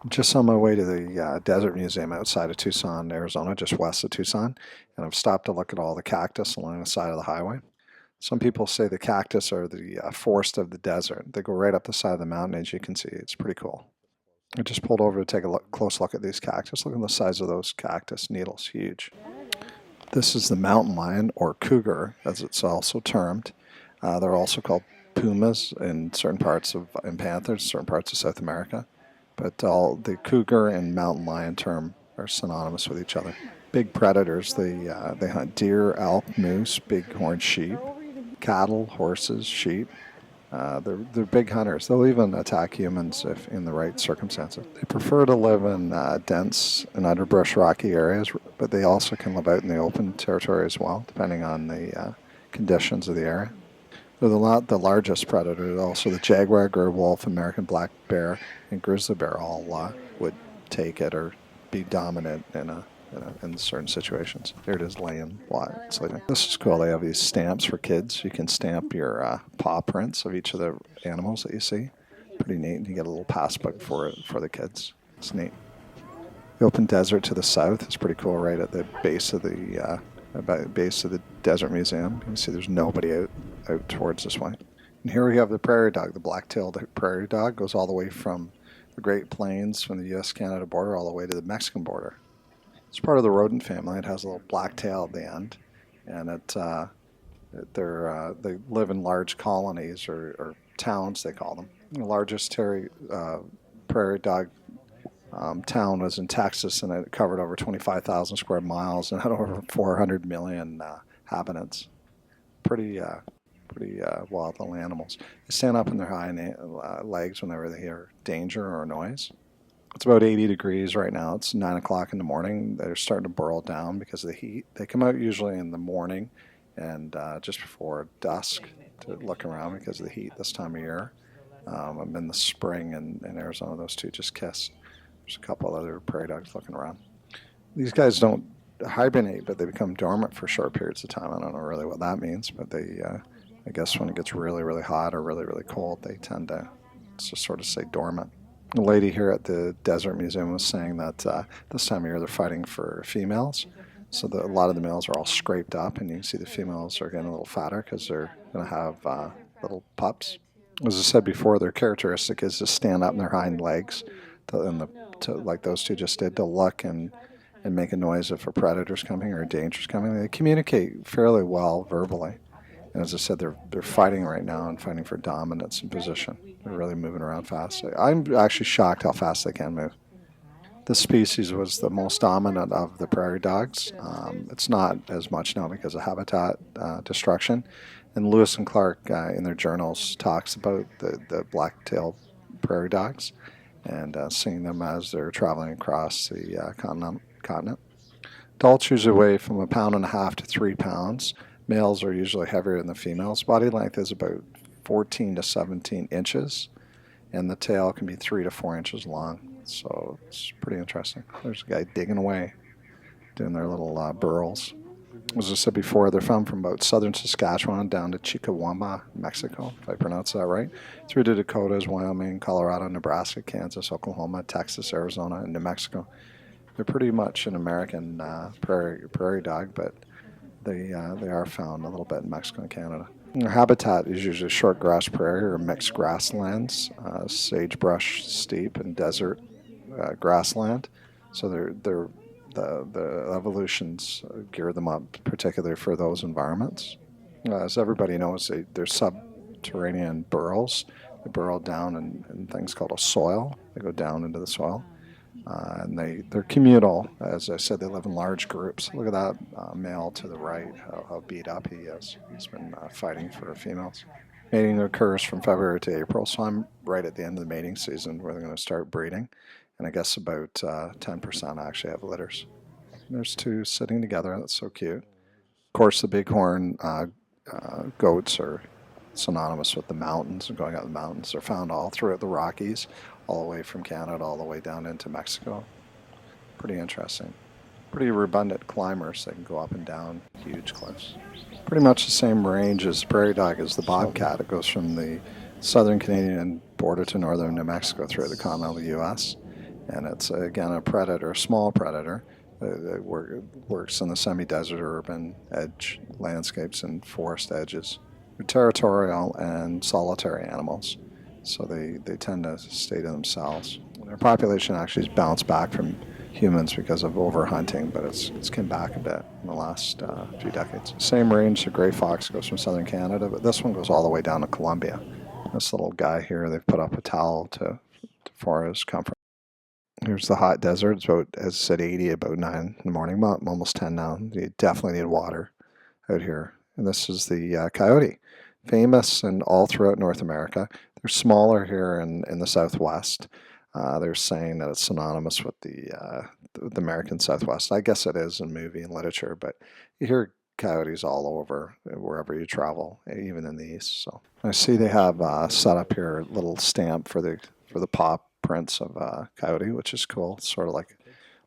Just on my way to the Desert Museum outside of Tucson, Arizona, just west of Tucson, and I've stopped to look at all the cactus along the side of the highway. Some people say the cactus are the forest of the desert. They go right up the side of the mountain, as you can see. It's pretty cool. I just pulled over to take a close look at these cactus. Look at the size of those cactus needles, huge. This is the mountain lion, or cougar, as it's also termed. They're also called pumas in certain parts of, and panthers in certain parts of South America. But all the cougar and mountain lion term are synonymous with each other. Big predators. They hunt deer, elk, moose, bighorn sheep, cattle, horses, sheep. They're big hunters. They'll even attack humans if in the right circumstances. They prefer to live in dense and underbrush rocky areas, but they also can live out in the open territory as well, depending on the conditions of the area. They're the largest predator. Also, the jaguar, gray wolf, American black bear, and grizzly bear all would take it or be dominant in certain situations. Here it is laying sleeping. This is cool. They have these stamps for kids. You can stamp your paw prints of each of the animals that you see. Pretty neat. And you get a little passbook for it for the kids. It's neat. The open desert to the south is pretty cool. Right at the base of the Desert Museum. You can see there's nobody out towards this way. And here we have the prairie dog. The black-tailed prairie dog goes all the way from the Great Plains, from the U.S.-Canada border, all the way to the Mexican border. It's part of the rodent family. It has a little black tail at the end, and they live in large colonies or towns, they call them. The largest prairie dog town was in Texas, and it covered over 25,000 square miles and had over 400 million inhabitants. Pretty wild little animals. They stand up on their hind legs whenever they hear danger or noise. It's about 80 degrees right now. It's 9 o'clock in the morning. They're starting to burrow down because of the heat. They come out usually in the morning and just before dusk to look around because of the heat this time of year. I'm in the spring in Arizona. Those two just kiss. There's a couple other prairie dogs looking around. These guys don't hibernate, but they become dormant for short periods of time. I don't know really what that means, but they, I guess when it gets really, really hot or really, really cold, they tend to just sort of stay dormant. The lady here at the Desert Museum was saying that this time of year they're fighting for females. So a lot of the males are all scraped up, and you can see the females are getting a little fatter because they're going to have little pups. As I said before, their characteristic is to stand up on their hind legs, like those two just did, to look and make a noise if a predator's coming or a danger's coming. They communicate fairly well verbally. And as I said, they're fighting right now and fighting for dominance and position. They're really moving around fast. I'm actually shocked how fast they can move. This species was the most dominant of the prairie dogs. It's not as much now because of habitat destruction. And Lewis and Clark in their journals talks about the black-tailed prairie dogs and seeing them as they're traveling across the continent. Adults usually weigh from 1.5 pounds to 3 pounds. Males are usually heavier than the females. Body length is about 14 to 17 inches, and the tail can be 3 to 4 inches long. So it's pretty interesting. There's a guy digging away, doing their little burrows. As I said before, they're found from about southern Saskatchewan down to Chihuahua, Mexico, if I pronounce that right, through to Dakotas, Wyoming, Colorado, Nebraska, Kansas, Oklahoma, Texas, Arizona, and New Mexico. They're pretty much an American prairie dog, but they are found a little bit in Mexico and Canada. Their habitat is usually short grass prairie or mixed grasslands, sagebrush, steppe, and desert grassland. So the evolutions gear them up particularly for those environments. As everybody knows, they're subterranean burrows. They burrow down in things called a soil. They go down into the soil. And they're communal. As I said, they live in large groups. Look at that male to the right, how beat up he is. He's been fighting for females. Mating occurs from February to April, so I'm right at the end of the mating season where they're going to start breeding. And I guess about 10% actually have litters. And there's two sitting together. That's so cute. Of course, the bighorn goats are synonymous with the mountains and going out the mountains. They're found all throughout the Rockies, all the way from Canada, all the way down into Mexico. Pretty interesting. Pretty abundant climbers. They can go up and down huge cliffs. Pretty much the same range as prairie dog as the bobcat. It goes from the southern Canadian border to northern New Mexico through the continental U.S. And it's, again, a predator, a small predator that works in the semi-desert urban edge landscapes and forest edges. They're territorial and solitary animals, so they tend to stay to themselves. Their population actually has bounced back from humans because of overhunting, but it's come back a bit in the last few decades. Same range, the gray fox goes from southern Canada, but this one goes all the way down to Colombia. This little guy here, they've put up a towel for his comfort. Here's the hot desert. It's about, as I said, 80, about 9 in the morning, almost 10 now. You definitely need water out here. And this is the coyote, famous and all throughout North America. They're smaller here in the Southwest. They're saying that it's synonymous with the American Southwest. I guess it is in movie and literature, but you hear coyotes all over wherever you travel, even in the East. So I see they have set up here a little stamp for the paw prints of coyote, which is cool. It's sort of like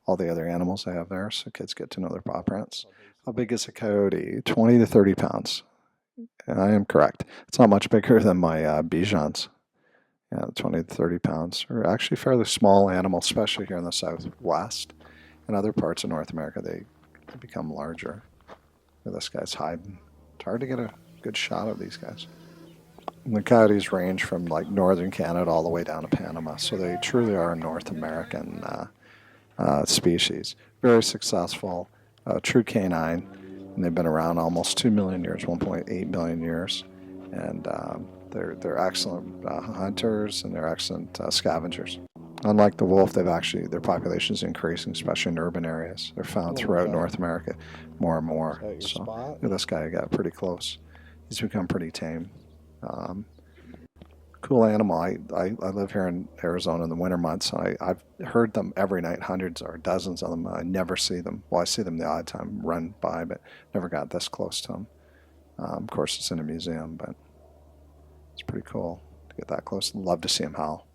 all the other animals they have there, so kids get to know their paw prints. How big is a coyote? 20 to 30 pounds. And I am correct. It's not much bigger than my Bijans. Yeah, 20 to 30 pounds. Are actually fairly small animals, especially here in the Southwest. In other parts of North America, they become larger. This guy's hiding. It's hard to get a good shot of these guys. And the coyotes range from like northern Canada all the way down to Panama, so they truly are a North American species. Very successful, true canine, and they've been around almost 2 million years, 1.8 billion years, and they're excellent hunters and they're excellent scavengers. Unlike the wolf, their population is increasing, especially in urban areas. They're found throughout North America more and more. So this guy got pretty close. He's become pretty tame. Cool animal. I live here in Arizona in the winter months. And I've heard them every night, hundreds or dozens of them. I never see them. Well, I see them the odd time run by, but never got this close to them. Of course, it's in a museum, but it's pretty cool to get that close. Love to see them howl.